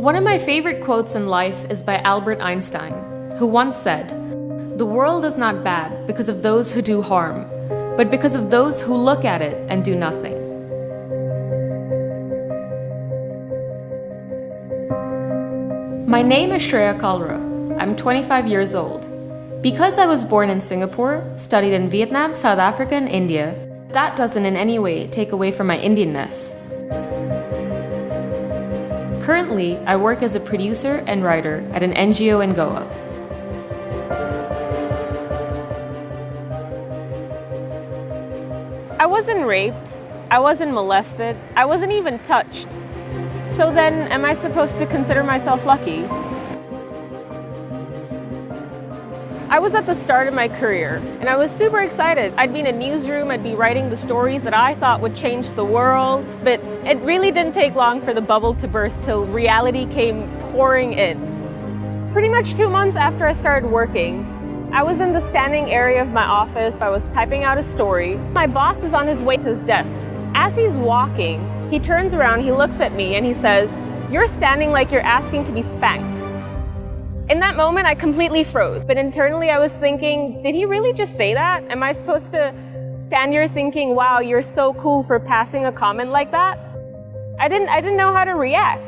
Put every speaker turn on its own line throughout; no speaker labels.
One of my favorite quotes in life is by Albert Einstein, who once said, "The world is not bad because of those who do harm, but because of those who look at it and do nothing." My name is Shreya Kalra. I'm 25 years old. Because I was born in Singapore, studied in Vietnam, South Africa, and India, that doesn't in any way take away from my Indianness. Currently, I work as a producer and writer at an NGO in Goa.
I wasn't raped, I wasn't molested, I wasn't even touched. So then, am I supposed to consider myself lucky? I was at the start of my career, and I was super excited. I'd be in a newsroom, I'd be writing the stories that I thought would change the world, but it really didn't take long for the bubble to burst till reality came pouring in. Pretty much 2 months after I started working, I was in the standing area of my office. I was typing out a story. My boss is on his way to his desk. As he's walking, he turns around, he looks at me, and he says, "You're standing like you're asking to be spanked." In that moment, I completely froze, but internally I was thinking, did he really just say that? Am I supposed to stand here thinking, wow, you're so cool for passing a comment like that? I didn't know how to react.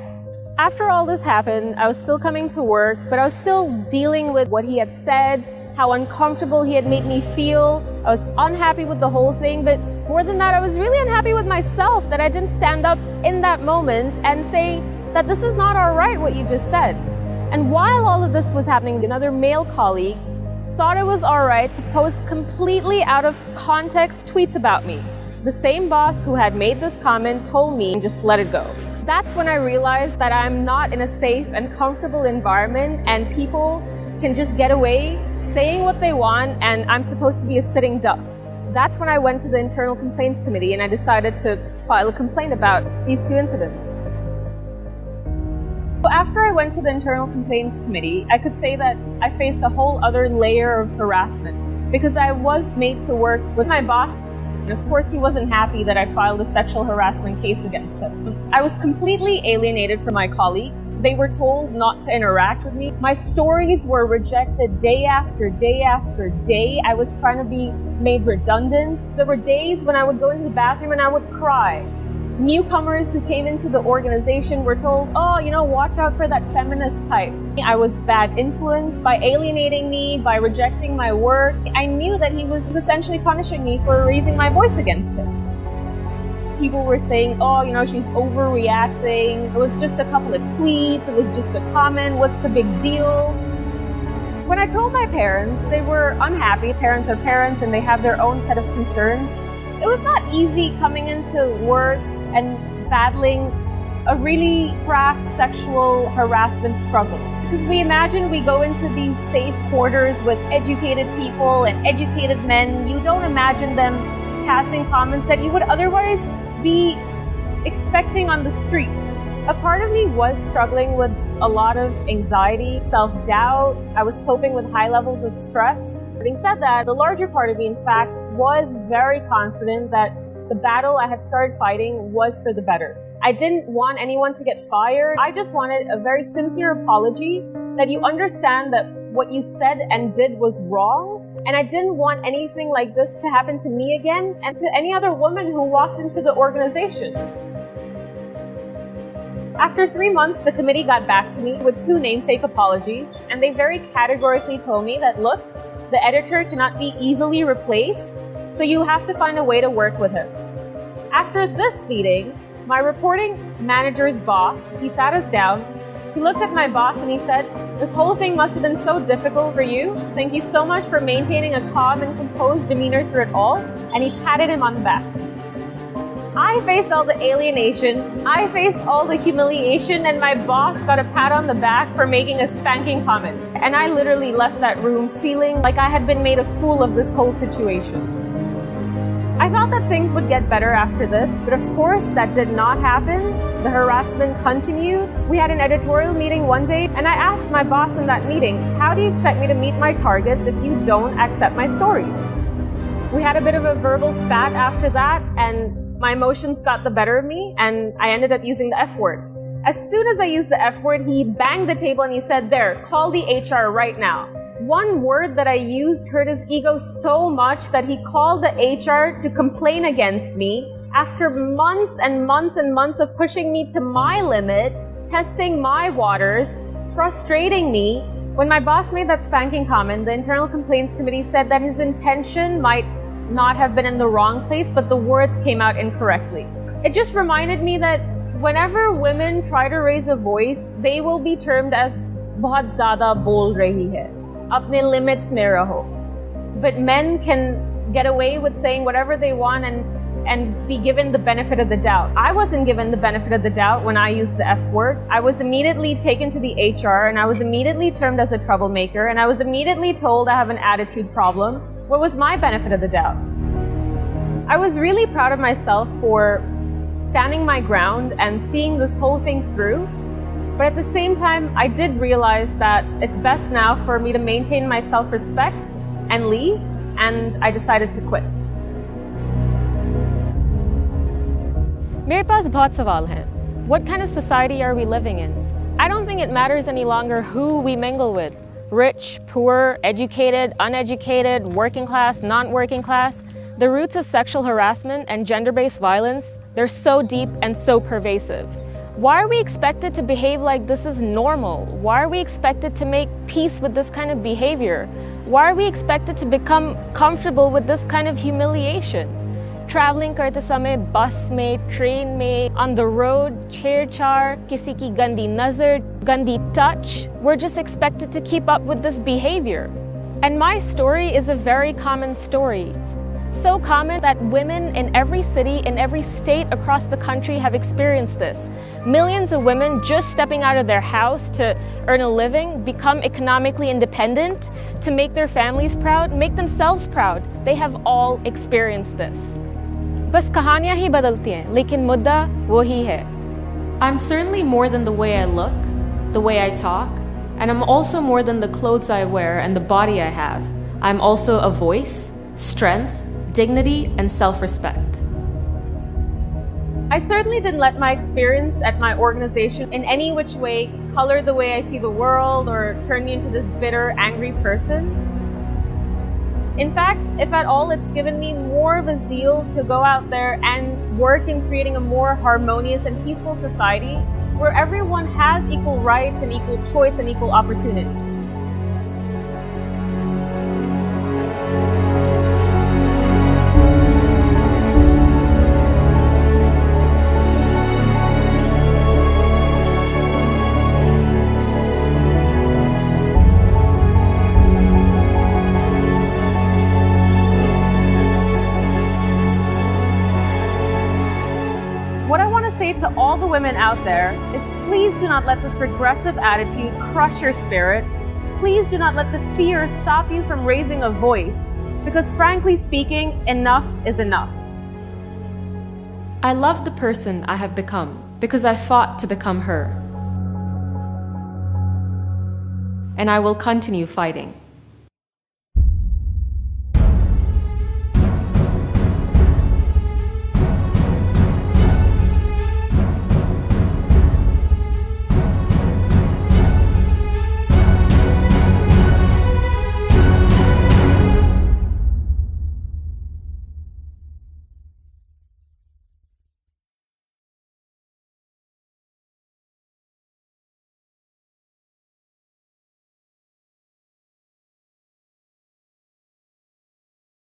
After all this happened, I was still coming to work, but I was still dealing with what he had said, how uncomfortable he had made me feel. I was unhappy with the whole thing, but more than that, I was really unhappy with myself that I didn't stand up in that moment and say that this is not all right what you just said. And while all of this was happening, another male colleague thought it was all right to post completely out of context tweets about me. The same boss who had made this comment told me, just let it go. That's when I realized that I'm not in a safe and comfortable environment and people can just get away saying what they want and I'm supposed to be a sitting duck. That's when I went to the Internal Complaints Committee and I decided to file a complaint about these two incidents. After I went to the Internal Complaints Committee, I could say that I faced a whole other layer of harassment because I was made to work with my boss. And of course, he wasn't happy that I filed a sexual harassment case against him. I was completely alienated from my colleagues. They were told not to interact with me. My stories were rejected day after day after day. I was trying to be made redundant. There were days when I would go into the bathroom and I would cry. Newcomers who came into the organization were told, oh, watch out for that feminist type. I was bad influence by alienating me, by rejecting my work. I knew that he was essentially punishing me for raising my voice against him. People were saying, oh, she's overreacting. It was just a couple of tweets. It was just a comment. What's the big deal? When I told my parents, they were unhappy. Parents are parents and they have their own set of concerns. It was not easy coming into work and battling a really crass sexual harassment struggle. Because we imagine we go into these safe quarters with educated people and educated men. You don't imagine them passing comments that you would otherwise be expecting on the street. A part of me was struggling with a lot of anxiety, self-doubt. I was coping with high levels of stress. Having said that, the larger part of me, in fact, was very confident that the battle I had started fighting was for the better. I didn't want anyone to get fired. I just wanted a very sincere apology that you understand that what you said and did was wrong. And I didn't want anything like this to happen to me again and to any other woman who walked into the organization. After 3 months, the committee got back to me with 2 namesake apologies, and they very categorically told me that, look, the editor cannot be easily replaced, so you have to find a way to work with him. After this meeting, my reporting manager's boss, he sat us down, he looked at my boss and he said, "This whole thing must have been so difficult for you. Thank you so much for maintaining a calm and composed demeanor through it all," and he patted him on the back. I faced all the alienation, I faced all the humiliation, and my boss got a pat on the back for making a spanking comment. And I literally left that room feeling like I had been made a fool of this whole situation. I thought that things would get better after this, but of course that did not happen. The harassment continued. We had an editorial meeting one day, and I asked my boss in that meeting, how do you expect me to meet my targets if you don't accept my stories? We had a bit of a verbal spat after that, and my emotions got the better of me, and I ended up using the F word. As soon as I used the F word, he banged the table and he said, "There, call the HR right now." One word that I used hurt his ego so much that he called the HR to complain against me after months and months and months of pushing me to my limit, testing my waters, frustrating me. When my boss made that spanking comment, the Internal Complaints Committee said that his intention might not have been in the wrong place, but the words came out incorrectly. It just reminded me that whenever women try to raise a voice, they will be termed as "bahut zyada bol rahi hai, apne limits mein raho." But men can get away with saying whatever they want and be given the benefit of the doubt. I wasn't given the benefit of the doubt when I used the F word. I was immediately taken to the HR and I was immediately termed as a troublemaker and I was immediately told I have an attitude problem. What was my benefit of the doubt? I was really proud of myself for standing my ground and seeing this whole thing through. But at the same time, I did realize that it's best now for me to maintain my self-respect and leave, and I decided to quit.
मेरे पास बहुत सवाल हैं. What kind of society are we living in? I don't think it matters any longer who we mingle with. Rich, poor, educated, uneducated, working class, non-working class. The roots of sexual harassment and gender-based violence, they're so deep and so pervasive. Why are we expected to behave like this is normal? Why are we expected to make peace with this kind of behavior? Why are we expected to become comfortable with this kind of humiliation? Traveling करते समय बस में, train में, on the road, छेड़छाड़, किसी की गंदी नज़र, गंदी touch. We're just expected to keep up with this behavior. And my story is a very common story. So common that women in every city, in every state across the country have experienced this. Millions of women just stepping out of their house to earn a living, become economically independent, to make their families proud, make themselves proud. They have all experienced this. बस कहानियाँ ही बदलती हैं, लेकिन मुद्दा वही है. I'm certainly more than the way I look, the way I talk, and I'm also more than the clothes I wear and the body I have. I'm also a voice, strength, dignity, and self-respect.
I certainly didn't let my experience at my organization in any which way color the way I see the world or turn me into this bitter, angry person. In fact, if at all, it's given me more of a zeal to go out there and work in creating a more harmonious and peaceful society where everyone has equal rights and equal choice and equal opportunity. What I want to say to all the women out there is please do not let this regressive attitude crush your spirit. Please do not let the fear stop you from raising a voice, because frankly speaking, enough is enough.
I love the person I have become because I fought to become her. And I will continue fighting.